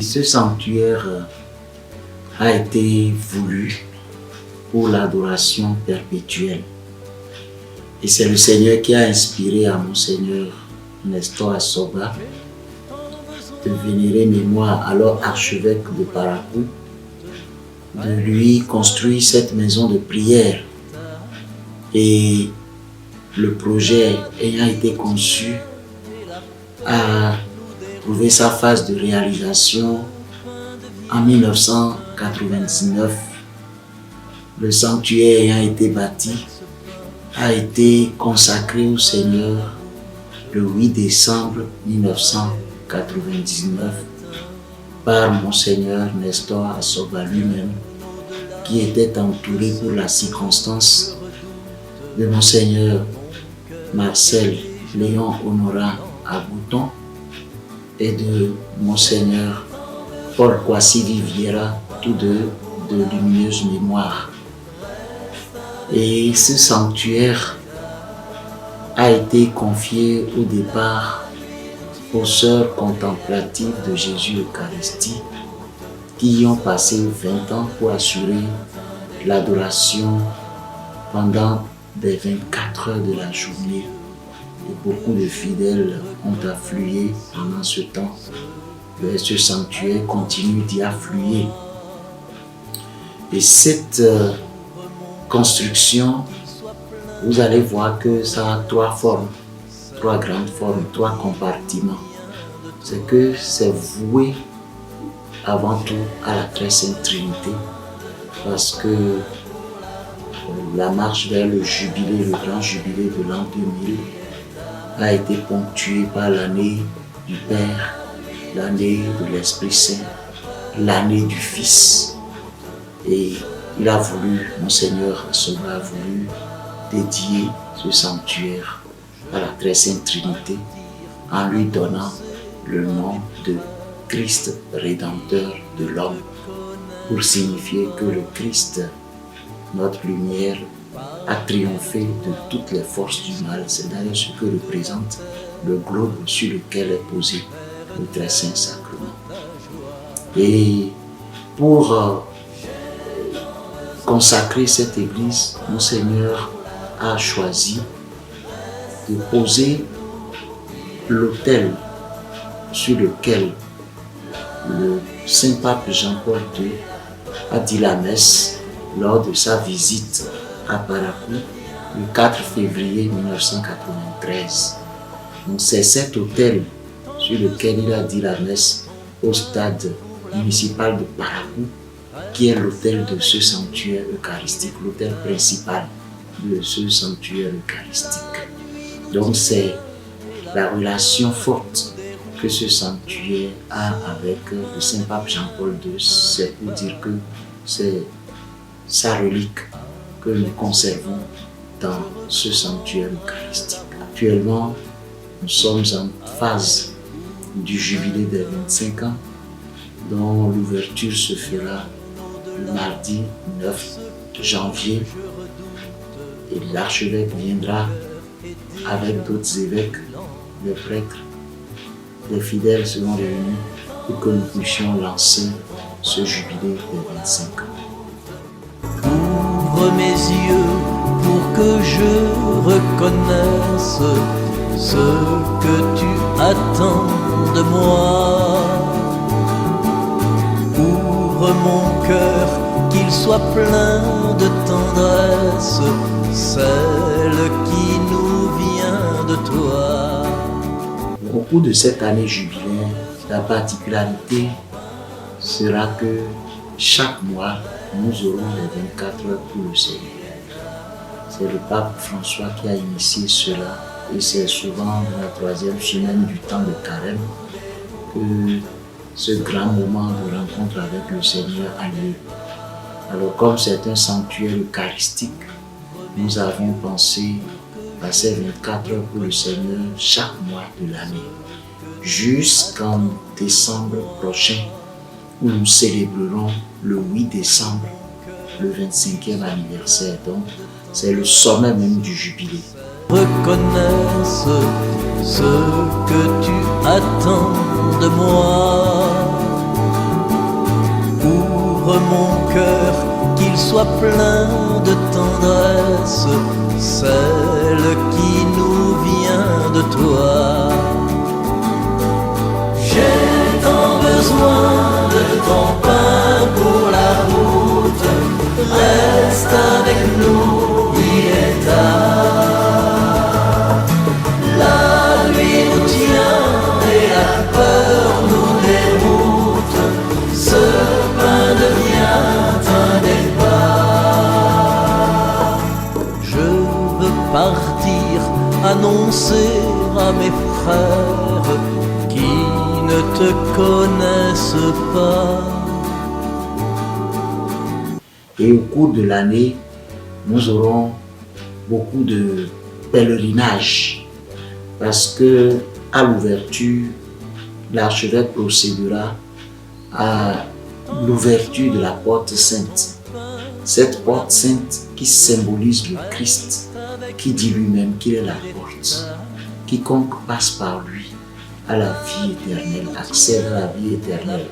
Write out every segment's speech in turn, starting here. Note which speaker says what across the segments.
Speaker 1: Ce sanctuaire a été voulu pour l'adoration perpétuelle. Et c'est le Seigneur qui a inspiré à Monseigneur Nestor Asoba de vénérer mémoire, alors archevêque de Parakou, de lui construire cette maison de prière. Et le projet ayant été conçu a trouvé sa phase de réalisation en 1999. Le sanctuaire ayant été bâti a été consacré au Seigneur le 8 décembre 1999 par Monseigneur Nestor Asoba lui-même, qui était entouré pour la circonstance de Monseigneur Marcel Léon Honorat Agouton et de Monseigneur Paul Kwasi Viviera, tous deux de lumineuse mémoire. Et ce sanctuaire a été confié au départ aux sœurs contemplatives de Jésus Eucharistie qui y ont passé 20 ans pour assurer l'adoration pendant les 24 heures de la journée. Et beaucoup de fidèles ont afflué pendant ce temps. Et ce sanctuaire continue d'y affluer. Et cette construction, vous allez voir que ça a trois formes, trois grandes formes, trois compartiments. C'est que c'est voué avant tout à la très sainte Trinité, parce que la marche vers le jubilé, le grand jubilé de l'an 2000, a été ponctuée par l'année du Père, l'année de l'Esprit Saint, l'année du Fils. Et il a voulu, Monseigneur Asoba a voulu dédier ce sanctuaire à la très sainte Trinité en lui donnant le nom de Christ Rédempteur de l'homme, pour signifier que le Christ, notre lumière, a triomphé de toutes les forces du mal. C'est d'ailleurs ce que représente le globe sur lequel est posé le très saint sacrement. Et pour consacrer cette église, Monseigneur a choisi de poser l'autel sur lequel le Saint-Pape Jean-Paul II a dit la messe lors de sa visite à Parakou le 4 février 1993. Donc c'est cet autel sur lequel il a dit la messe au stade municipal de Parakou qui est l'autel de ce sanctuaire eucharistique, l'autel principal de ce sanctuaire eucharistique. Donc c'est la relation forte que ce sanctuaire a avec le Saint-Pape Jean-Paul II. C'est pour dire que c'est sa relique que nous conservons dans ce sanctuaire eucharistique. Actuellement, nous sommes en phase du jubilé des 25 ans, dont l'ouverture se fera le mardi 9 janvier. Et l'archevêque viendra avec d'autres évêques, les prêtres, les fidèles seront réunis pour que nous puissions lancer ce jubilé des 25 ans.
Speaker 2: Ouvre mes yeux pour que je reconnaisse ce que tu attends de moi. Ouvre mon cœur, qu'il soit plein de tendresse, celle qui nous vient de toi.
Speaker 1: Au cours de cette année jubilaire, la particularité sera que chaque mois, nous aurons les 24 heures pour le Seigneur. C'est le pape François qui a initié cela et c'est souvent dans la troisième semaine du temps de carême que ce grand moment de rencontre avec le Seigneur a lieu. Alors comme c'est un sanctuaire eucharistique, nous avons pensé passer 24 heures pour le Seigneur chaque mois de l'année, jusqu'en décembre prochain, où nous célébrerons le 8 décembre, le 25e anniversaire. Donc, c'est le sommet même du jubilé.
Speaker 2: Reconnaisse ce que tu attends de moi. Ouvre mon cœur, qu'il soit plein de tendresse, celle qui nous vient de toi. J'ai tant besoin de ton pain pour la route, reste avec nous, il est tard. La nuit nous tient et la peur nous déroute, ce pain devient un départ. Je veux partir annoncer à mes frères qui ne te connaissent pas.
Speaker 1: Et au cours de l'année, nous aurons beaucoup de pèlerinages parce que à l'ouverture, l'archevêque procédera à l'ouverture de la porte sainte. Cette porte sainte qui symbolise le Christ, qui dit lui-même qu'il est la porte. Quiconque passe par lui à la vie éternelle, accède à la vie éternelle.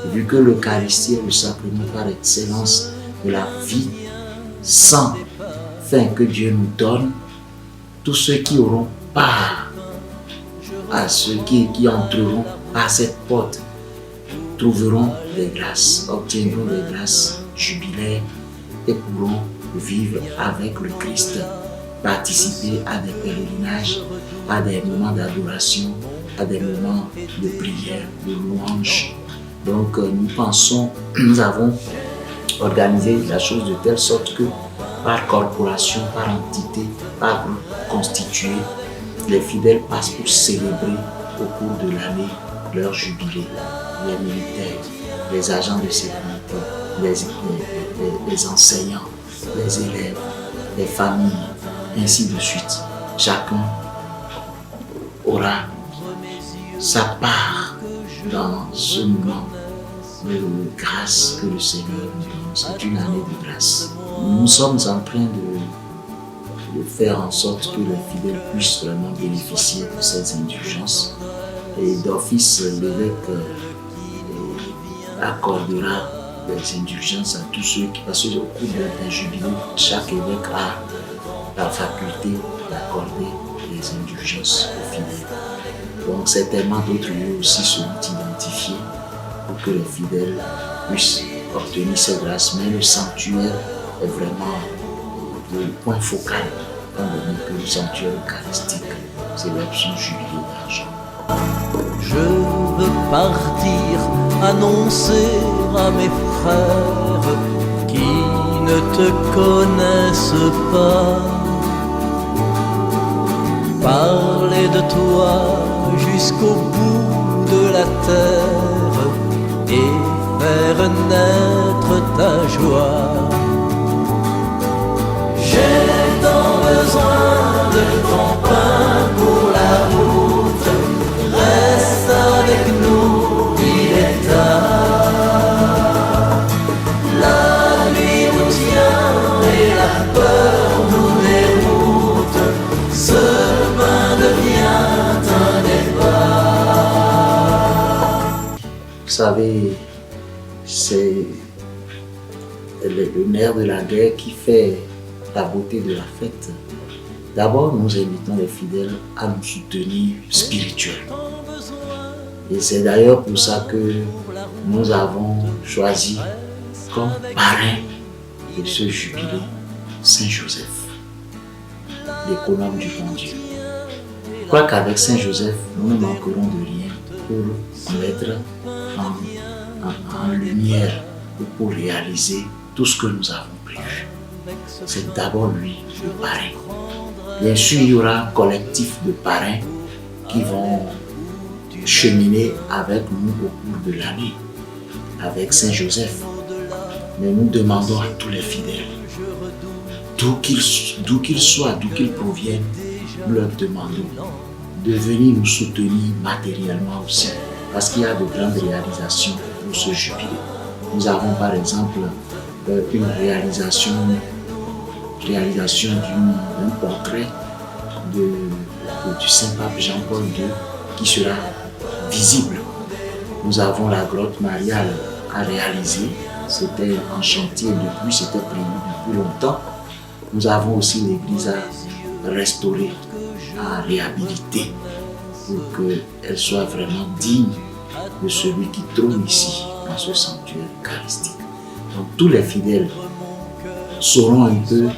Speaker 1: Et vu que l'Eucharistie est le sacrement par excellence de la vie sans fin que Dieu nous donne, tous ceux qui auront part à ceux qui entreront par cette porte trouveront des grâces, obtiendront des grâces jubilaires et pourront vivre avec le Christ, participer à des pèlerinages, à des moments d'adoration, à des moments de prière, de louange. Donc nous pensons, nous avons organisé la chose de telle sorte que par corporation, par entité, par groupe constitué, les fidèles passent pour célébrer au cours de l'année leur jubilé. Les militaires, les agents de sécurité, les enseignants, les élèves, les familles, ainsi de suite. Chacun aura sa part dans ce moment de grâce que le Seigneur nous donne. C'est une année de grâce. Nous sommes en train de faire en sorte que les fidèles puissent vraiment bénéficier de ces indulgences. Et d'office, l'évêque accordera des indulgences à tous ceux qui, parce qu'au cours d'un jubilé, chaque évêque a la faculté d'accorder des indulgences aux fidèles. Donc certainement d'autres lieux aussi seront identifiés pour que les fidèles puissent obtenir ces grâces. Mais le sanctuaire est vraiment le point focal, étant donné que le sanctuaire eucharistique célèbre son jubilé d'argent.
Speaker 2: Je veux partir annoncer à mes frères qui ne te connaissent pas, parler de toi jusqu'au bout de la terre et faire naître ta joie. J'ai tant besoin de ton pain pour la route, reste avec nous, il est tard. La nuit nous tient et la peur nous déroute, ce pain devient un départ.
Speaker 1: Vous savez, c'est le nerf de la guerre qui fait la beauté de la fête. D'abord, nous invitons les fidèles à nous soutenir spirituellement. Et c'est d'ailleurs pour ça que nous avons choisi comme parrain de ce jubilé Saint Joseph, l'économe du bon Dieu. Je crois qu'avec Saint Joseph, nous ne manquerons de rien pour mettre en lumière ou pour réaliser tout ce que nous avons prévu. C'est d'abord lui, le parrain. Bien sûr, il y aura un collectif de parrains qui vont cheminer avec nous au cours de l'année, avec Saint Joseph. Mais nous demandons à tous les fidèles, d'où qu'ils soient, d'où qu'ils proviennent, nous leur demandons de venir nous soutenir matériellement aussi, parce qu'il y a de grandes réalisations pour ce jubilé. Nous avons par exemple une réalisation d'un portrait du Saint-Pape Jean-Paul II qui sera visible. Nous avons la grotte mariale à réaliser. C'était en chantier depuis, c'était prévu depuis longtemps. Nous avons aussi l'église à restaurer, à réhabiliter pour qu'elle soit vraiment digne de celui qui trône ici, dans ce sanctuaire eucharistique. Donc tous les fidèles sauront un peu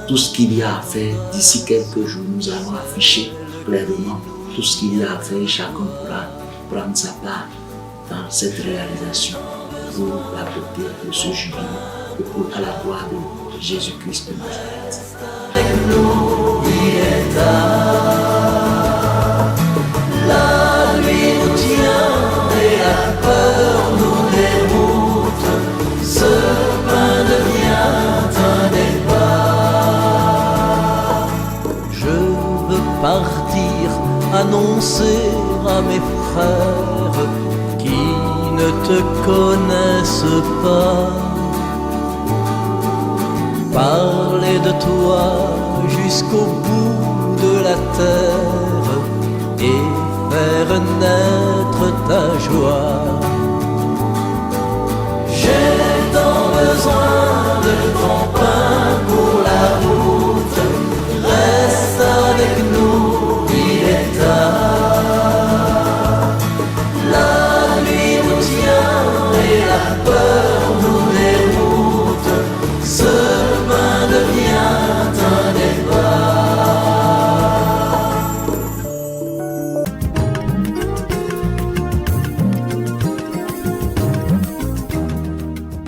Speaker 1: tout ce qu'il y a à faire. D'ici quelques jours, nous allons afficher clairement tout ce qu'il y a à faire et chacun pourra prendre sa part dans cette réalisation pour la beauté de ce jubilé et pour à la gloire de Jésus-Christ de Nazareth.
Speaker 2: La nuit nous tient et la peur nous déroute. Ce pain devient un départ. Je veux partir annoncer à mes frères qui ne te connaissent pas, parler de toi jusqu'au bout de la terre et faire naître ta joie.